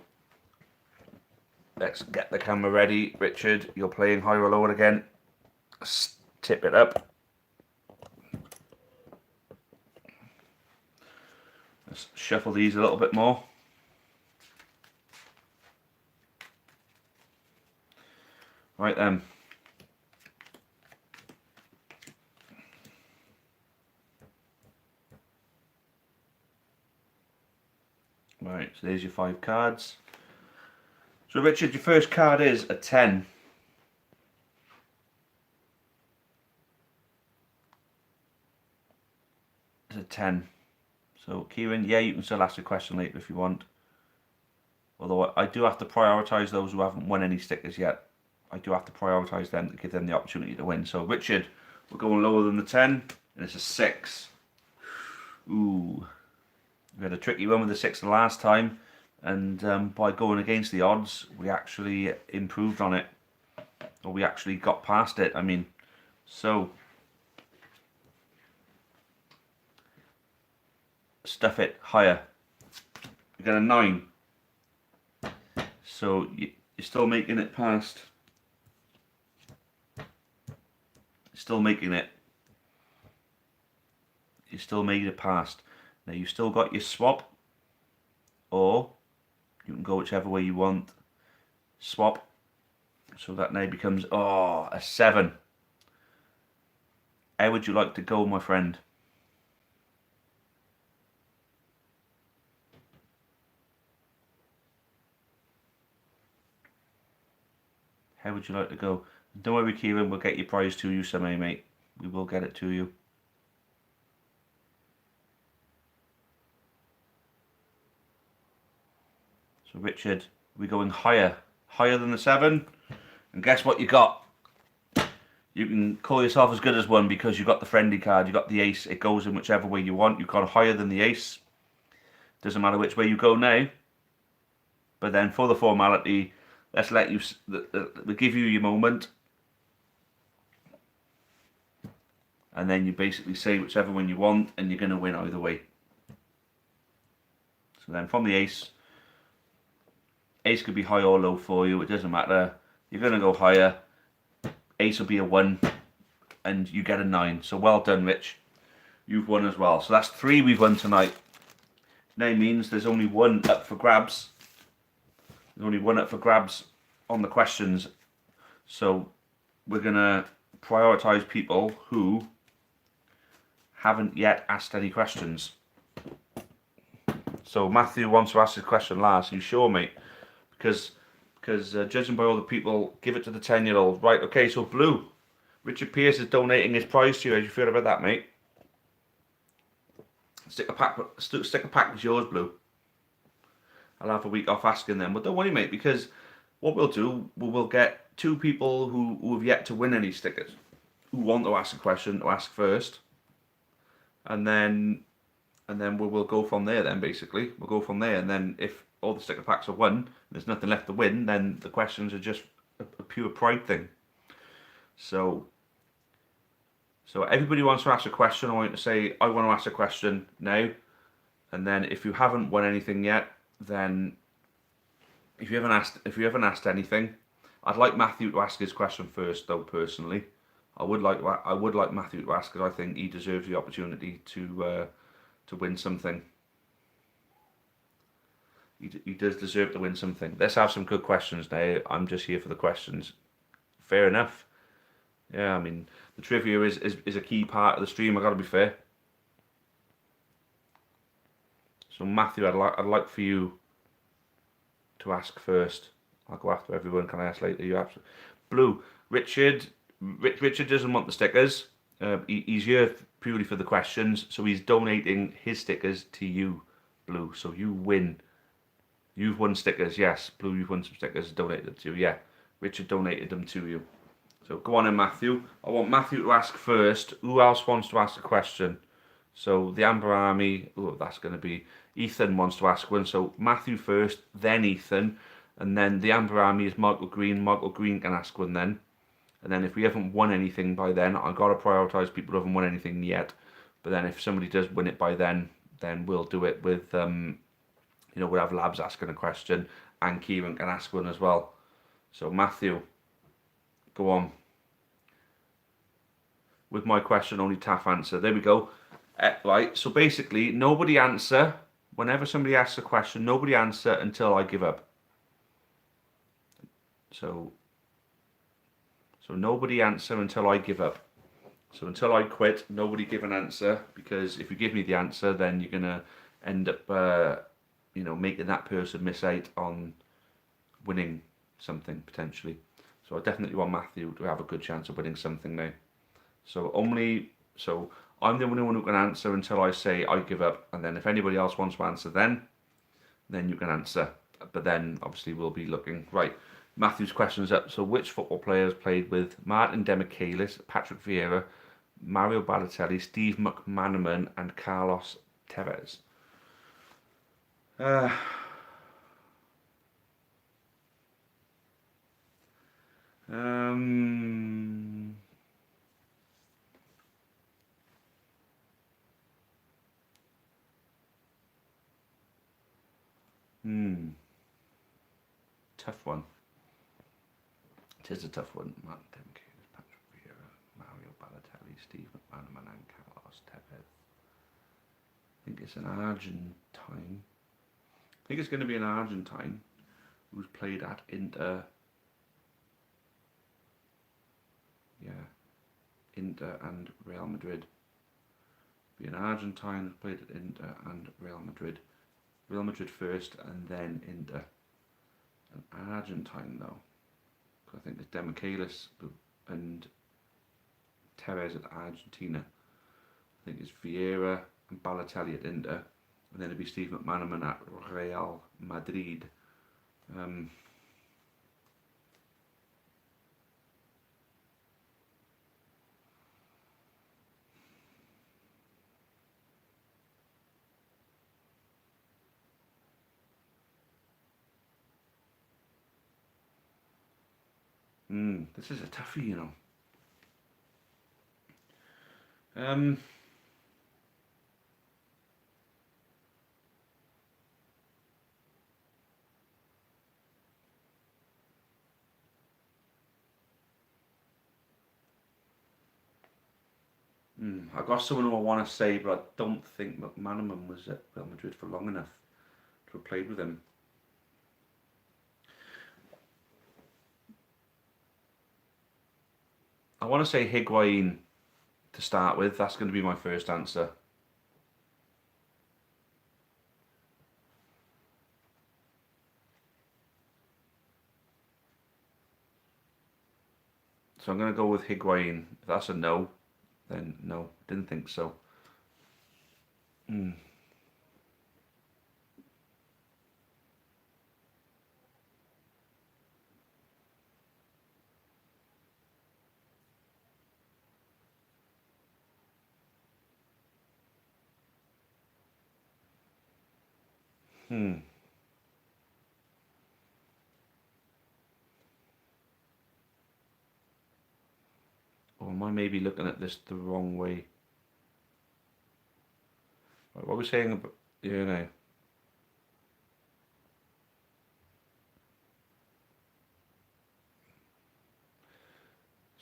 let's get the camera ready. Richard, you're playing higher or lower again. Tip it up. Let's shuffle these a little bit more. Right then. Right, so there's your 5 cards. So Richard, your first card is a 10. It's a 10. So Kieran, yeah, you can still ask a question later if you want. Although I do have to prioritise those who haven't won any stickers yet. I do have to prioritise them to give them the opportunity to win. So Richard, we're going lower than the 10, and it's a 6. Ooh. We had a tricky one with the 6 the last time, and by going against the odds, we actually improved on it. Or we actually got past it. I mean, So stuff it higher. You got a 9. So you're still making it past. Still making it. You still made it past. Now you've still got your swap, or you can go whichever way you want. Swap. So that now becomes a 7. How would you like to go, my friend? How would you like to go? Don't worry, Kieran, we'll get your prize to you someday, mate. We will get it to you. So Richard, we're going higher. Higher than the 7. And guess what you got? You can call yourself as good as one because you got the friendly card, you got the ace. It goes in whichever way you want. You've got higher than the ace. Doesn't matter which way you go now. But then for the formality, let's let you, we give you your moment. And then you basically say whichever one you want and you're going to win either way. So then from the ace could be high or low for you, it doesn't matter. You're going to go higher. Ace will be a 1 and you get a 9. So well done, Rich. You've won as well. So that's 3 we've won tonight. Now means there's only 1 up for grabs. There's only 1 up for grabs on the questions. So we're going to prioritise people who haven't yet asked any questions. So Matthew wants to ask his question last. Are you sure, mate? Because judging by all the people, give it to the 10-year-old. Right, okay, so Blue. Richard Pierce is donating his prize to you. How do you feel about that, mate? Sticker pack is yours, Blue. I'll have a week off asking them. But don't worry, mate, because what we'll do, we'll get 2 people who have yet to win any stickers, who want to ask a question, to ask first. And then we'll go from there then, basically. We'll go from there, and then if all the sticker packs are won, and there's nothing left to win, then the questions are just a pure pride thing. So everybody wants to ask a question. I want you to say, I want to ask a question now. And then if you haven't won anything yet, then if you haven't asked anything, I'd like Matthew to ask his question first, though, personally. I would like Matthew to ask, because I think he deserves the opportunity to win something. He does deserve to win something. Let's have some good questions now. I'm just here for the questions. Fair enough. Yeah, I mean, the trivia is a key part of the stream. I got to be fair. So Matthew, I'd like for you to ask first. I'll go after everyone. Can I ask later? You absolutely. Blue. Richard doesn't want the stickers. He's here purely for the questions. So he's donating his stickers to you, Blue. So you win. You've won stickers, yes. Blue, you've won some stickers, donated them to you, yeah. Richard donated them to you. So go on in, Matthew. I want Matthew to ask first. Who else wants to ask a question? So the Amber Army, that's going to be... Ethan wants to ask one. So Matthew first, then Ethan. And then the Amber Army is Michael Green. Michael Green can ask one then. And then if we haven't won anything by then, I've got to prioritise people who haven't won anything yet. But then if somebody does win it by then we'll do it with... we'll have Labs asking a question and Kieran can ask one as well. So Matthew, go on. With my question, only Taff answer. There we go. Right, so basically, nobody answer. Whenever somebody asks a question, nobody answer until I give up. So nobody answer until I give up. So until I quit, nobody give an answer, because if you give me the answer, then you're going to end up... making that person miss out on winning something, potentially. So I definitely want Matthew to have a good chance of winning something now. So I'm the only one who can answer until I say I give up, and then if anybody else wants to answer then you can answer. But then, obviously, we'll be looking. Right, Matthew's question's up. So which football players played with Martin Demichelis, Patrick Vieira, Mario Balotelli, Steve McManaman, and Carlos Tevez? Tough one. It is a tough one. Martin Demichelis, Patrick Vieira, Mario Balotelli, Steve McManaman and Carlos Tevez. I think it's an Argentine. I think it's going to be an Argentine who's played at Inter. Yeah, Inter and Real Madrid. Be an Argentine who's played at Inter and Real Madrid. Real Madrid first and then Inter. An Argentine though. I think it's Demichelis and Tevez at Argentina. I think it's Vieira and Balotelli at Inter. And then it'd be Steve McManaman at Real Madrid. This is a toughie, you know. I got someone who I want to say, but I don't think McManaman was at Real Madrid for long enough to have played with him. I want to say Higuain to start with. That's going to be my first answer. So I'm going to go with Higuain. If that's a no, then no. Didn't think so. Or am I maybe looking at this the wrong way? Right, what are we saying about... Yeah, no.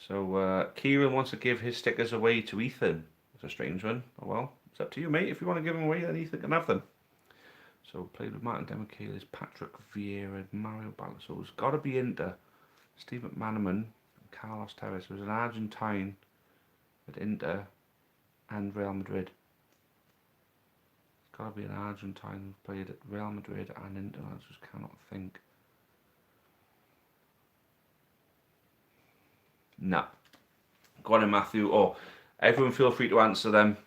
So, Kieran wants to give his stickers away to Ethan. It's a strange one. Oh well, it's up to you, mate. If you want to give them away, then Ethan can have them. So, played with Martin Demichelis, Patrick Vieira, Mario Balotelli. So, it's got to be Inter. Steve McManaman, Carlos Tevez. It was an Argentine at Inter and Real Madrid. It's got to be an Argentine who played at Real Madrid and Inter. I just cannot think. No. Go on in, Matthew. Or everyone feel free to answer them.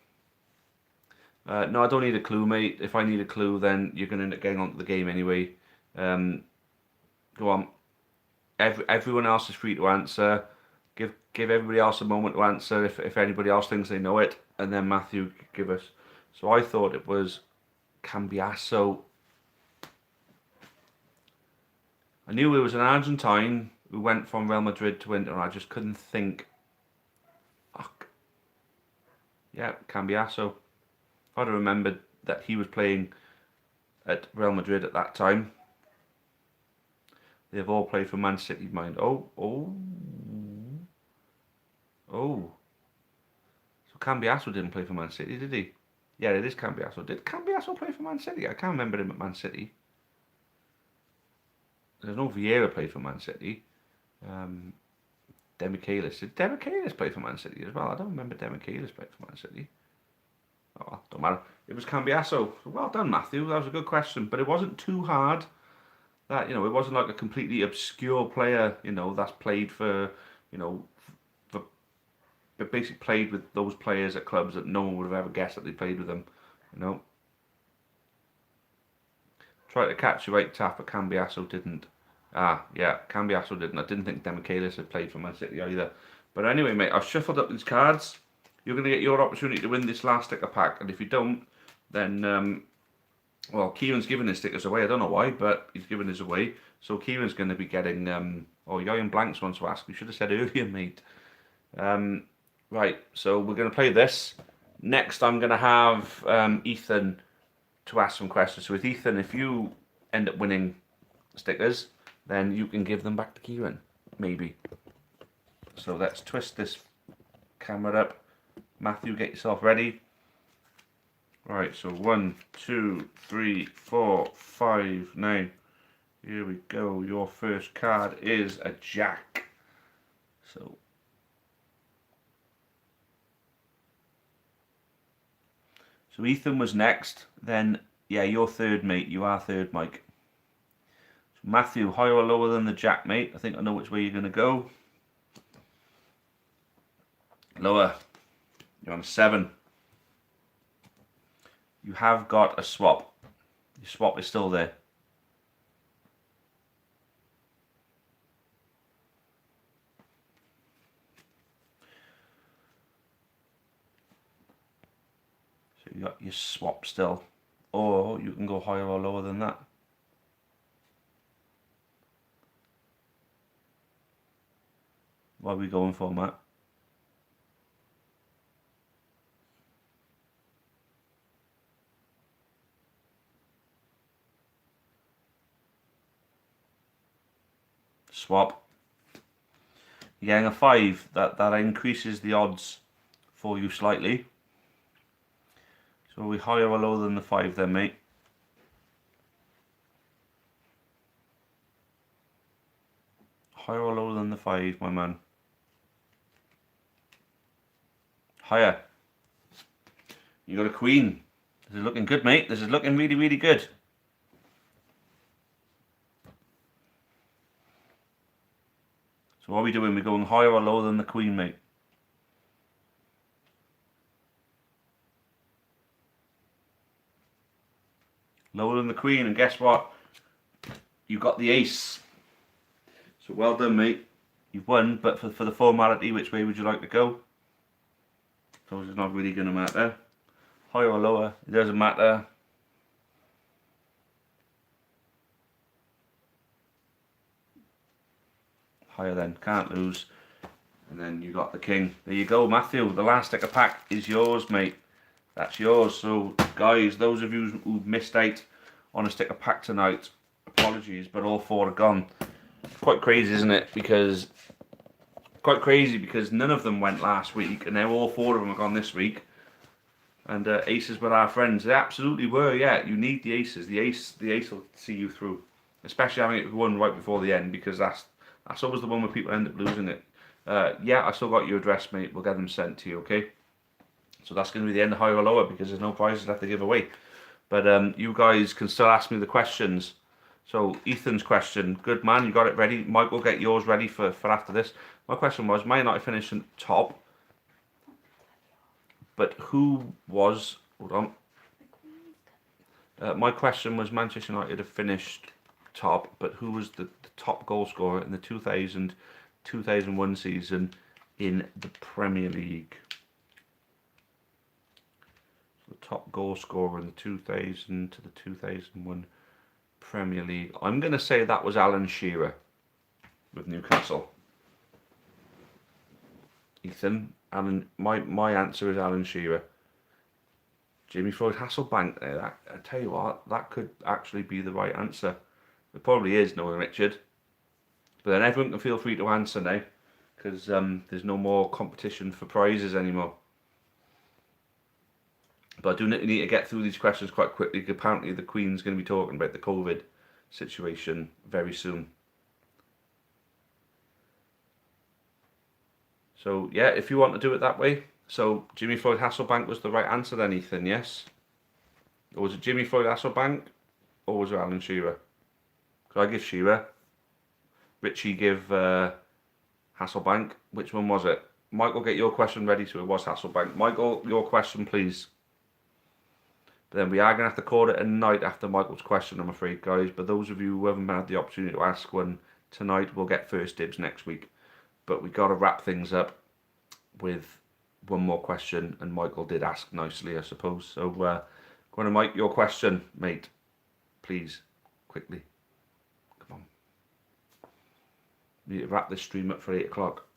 No, I don't need a clue, mate. If I need a clue, then you're going to end up getting onto the game anyway. Go on. Everyone else is free to answer. Give everybody else a moment to answer if anybody else thinks they know it. And then Matthew give us. So I thought it was Cambiasso. I knew it was an Argentine who went from Real Madrid to Inter, and I just couldn't think. Yeah, Cambiasso. I'd have remembered that he was playing at Real Madrid at that time. They've all played for Man City, mind. Oh. So Cambiasso didn't play for Man City, did he? Yeah, it is Cambiasso. Did Cambiasso play for Man City? I can't remember him at Man City. There's no Vieira played for Man City. Demichelis. Did Demichelis play for Man City as well? I don't remember Demichelis played for Man City. Oh, well, don't matter. It was Cambiasso. Well done, Matthew. That was a good question, but it wasn't too hard. That, it wasn't like a completely obscure player, that's played for, but basically played with those players at clubs that no one would have ever guessed that they played with them, Tried to catch you right, Taff, but Cambiasso didn't. Yeah, Cambiasso didn't. I didn't think Demichelis had played for Man City either. But anyway, mate, I've shuffled up these cards. You're going to get your opportunity to win this last sticker pack, and if you don't, then, well, Kieran's giving his stickers away. I don't know why, but he's giving his away. So Kieran's going to be getting, Yoyan Blanks wants to ask. You should have said earlier, mate. Right, so we're going to play this. Next, I'm going to have Ethan to ask some questions. So with Ethan, if you end up winning stickers, then you can give them back to Kieran, maybe. So let's twist this camera up. Matthew, get yourself ready. Right, so 1, 2, 3, 4, 5, 9. Here we go. Your first card is a jack. So Ethan was next. Then, yeah, you're third, mate. You are third, Mike. So Matthew, higher or lower than the jack, mate? I think I know which way you're going to go. Lower. You're on a 7. You have got a swap. Your swap is still there. So you got your swap still. Or you can go higher or lower than that. What are we going for, Matt? Swap. You're getting a 5. That increases the odds for you slightly. So are we higher or lower than the 5 then, mate? Higher or lower than the 5, my man? Higher. You got a queen. This is looking good, mate. This is looking really, really good. So what are we doing? We're going higher or lower than the queen, mate? Lower than the queen, and guess what? You got the ace. So well done, mate. You've won, but for the formality, which way would you like to go? So it's not really going to matter. Higher or lower, it doesn't matter. Higher then, can't lose. And then you got the king. There you go, Matthew. The last sticker pack is yours, mate. That's yours. So, guys, those of you who missed out on a sticker pack tonight, apologies, but all 4 are gone. Quite crazy, isn't it? Because none of them went last week, and now all 4 of them are gone this week. And aces were our friends. They absolutely were. Yeah, you need the aces. The ace will see you through, especially having it won right before the end, because that's always the one where people end up losing it. Yeah, I still got your address, mate. We'll get them sent to you, okay? So that's going to be the end of higher or lower, because there's no prizes left to give away. But you guys can still ask me the questions. So Ethan's question, good man, you got it ready. Mike will get yours ready for after this. My question was, Man United finishing top, but who was, hold on. My question was, Manchester United have finished top, but who was the top goal scorer in the 2000-2001 season in the Premier League? So the top goal scorer in the 2000 to the 2001 Premier League. I'm going to say that was Alan Shearer with Newcastle. Ethan, my answer is Alan Shearer. Jamie Floyd Hasselbank there. I tell you what, that could actually be the right answer. It probably is, knowing Richard. But then everyone can feel free to answer now, because there's no more competition for prizes anymore. But I do need to get through these questions quite quickly, because apparently the Queen's going to be talking about the COVID situation very soon. So yeah, if you want to do it that way. So Jimmy Floyd Hasselbank was the right answer then, Ethan, yes? Or was it Jimmy Floyd Hasselbank? Or was it Alan Shearer? Could I give Shearer? Richie give Hasselbank? Which one was it? Michael, get your question ready, so it was Hasselbank. Michael, your question, please. But then we are going to have to call it a night after Michael's question, I'm afraid, guys. But those of you who haven't had the opportunity to ask one tonight will get first dibs next week. But we got to wrap things up with one more question, and Michael did ask nicely, I suppose. So go on, and Mike, your question, mate, please, quickly. Come on. We need to wrap this stream up for 8 o'clock,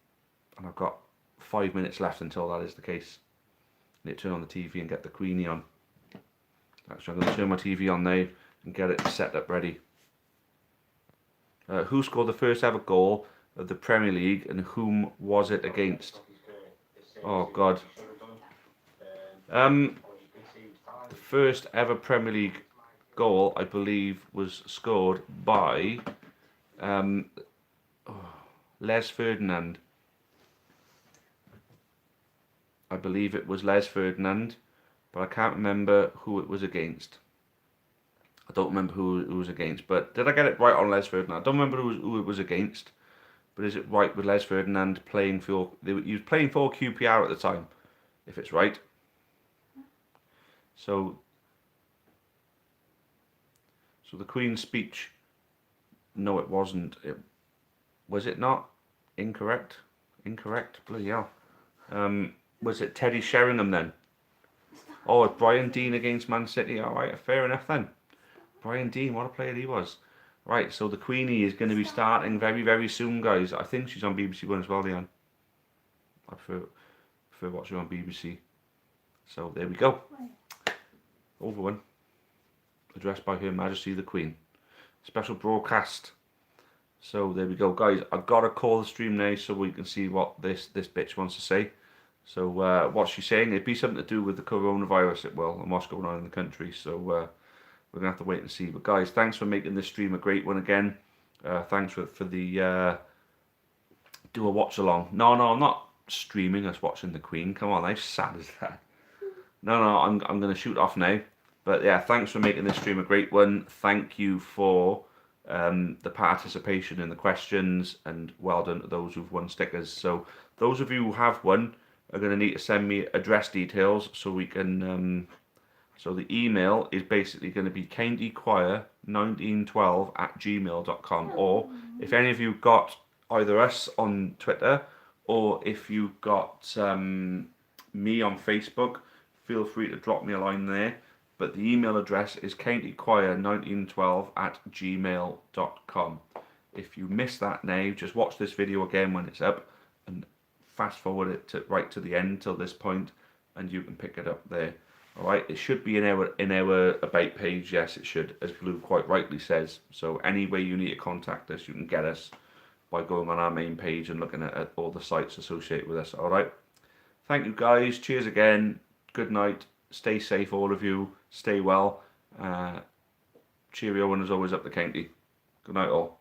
and I've got 5 minutes left until that is the case. I need to turn on the TV and get the Queenie on. Actually, I'm going to turn my TV on now and get it set up ready. Who scored the first ever goal of the Premier League and whom was it against? Oh God. The first ever Premier League goal, I believe, was scored by Les Ferdinand. I believe it was Les Ferdinand, but I can't remember who it was against. I don't remember who it was against, but did I get it right on Les Ferdinand? I don't remember who it was against, but is it right with Les Ferdinand playing for... He was playing for QPR at the time, if it's right. So the Queen's speech, no it wasn't. Was it not? Incorrect? Incorrect? Bloody hell. Was it Teddy Sheringham then? Oh, Brian Deane against Man City. Alright, fair enough then. Brian Deane, what a player he was. Right, so the Queenie is going to be starting very, very soon, guys. I think she's on BBC One as well, Leanne. I prefer watching her on BBC. So there we go. Over one. Addressed by Her Majesty the Queen. Special broadcast. So there we go, guys. I've got to call the stream now so we can see what this bitch wants to say. So what's she saying? It'd be something to do with the coronavirus, it will, and what's going on in the country. So we're going to have to wait and see. But guys, thanks for making this stream a great one again. Thanks for the do a watch along. No, I'm not streaming us watching the Queen. Come on, how sad is that? No, I'm going to shoot off now. But yeah, thanks for making this stream a great one. Thank you for the participation in the questions, and well done to those who've won stickers. So those of you who have won are going to need to send me address details so we can... so the email is basically going to be kindyquire1912@gmail.com, or if any of you got either us on Twitter or if you got me on Facebook, feel free to drop me a line there. But the email address is kindyquire1912@gmail.com. If you missed that now, just watch this video again when it's up and fast forward it right to the end till this point, and you can pick it up there. Alright, it should be in our about page. Yes, it should, as Blue quite rightly says. So any way you need to contact us, you can get us by going on our main page and looking at all the sites associated with us. Alright, thank you guys. Cheers again. Good night. Stay safe, all of you. Stay well. Cheerio, and as always, up the county. Good night, all.